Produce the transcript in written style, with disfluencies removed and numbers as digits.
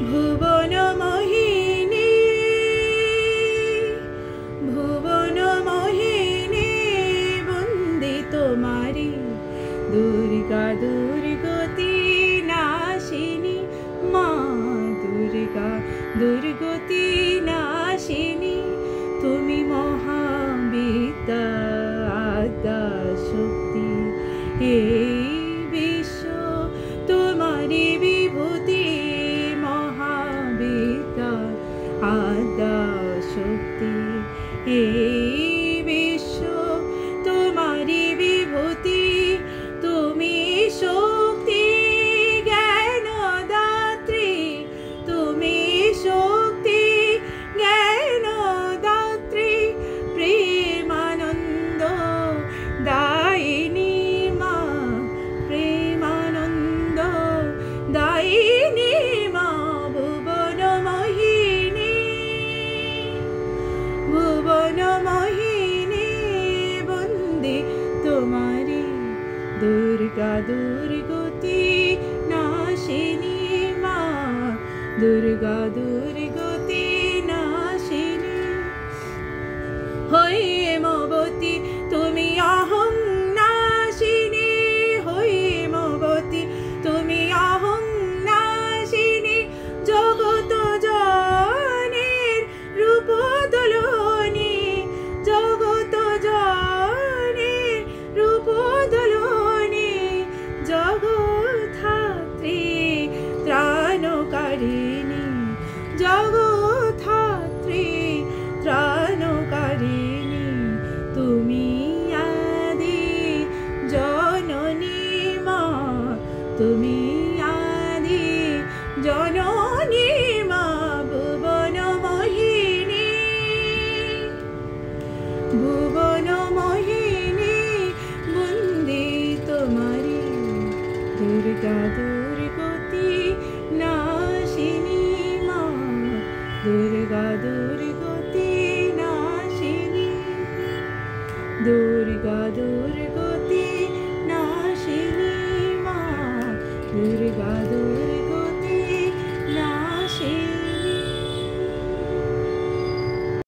ভুবন মোহিনী, ভুবন মোহিনী বন্দে তোমারি, দুর্গা দুর্গতি নাশিনী, মা দুর্গা দুর্গতি নাশিনী। তুমি মহাবিদ্যা আদ্যা শক্তি, এই বিশ্ব তোমারি বিভূতি। মহাবিদ্যা আদ্যা শক্তি, এই বিশ্ব তোমারি বিভূতি। তুমি শক্তি জ্ঞান দাত্রী, তুমি শক্তি জ্ঞান দাত্রী, প্রেমানন্দ দায়িনী মা, প্রেমানন্দ দায়িনী মা। ভুবন মোহিনী, ভুবন মোহিনী বন্দে তোমারি, দুর্গা দুর্গতি নাশিনী মা, দুর্গা দুর্গতি নাশিনী। হৈমবতী তুমি অহং নাশিনী, হৈমবতী তুমি অহং নাশিনী। জগত জনের রূপ দোলনী, জগত জনের রূপ দোলনী। জগদ্ধাত্রী ত্রাণকারিণী, জগদ্ধাত্রী ত্রাণকারিণী। তুমি আদি জননী মা, তুমি আদি জননী মা। ভুবন মোহিনী, ভুবন মোহিনী বন্দে তোমারি, দুর্গা দুর্গতি নাশিনী মা, দুর্গা দুর্গতি নাশিনী, দুর্গা দুর্গতি নাশিনী মা, দুর্গা।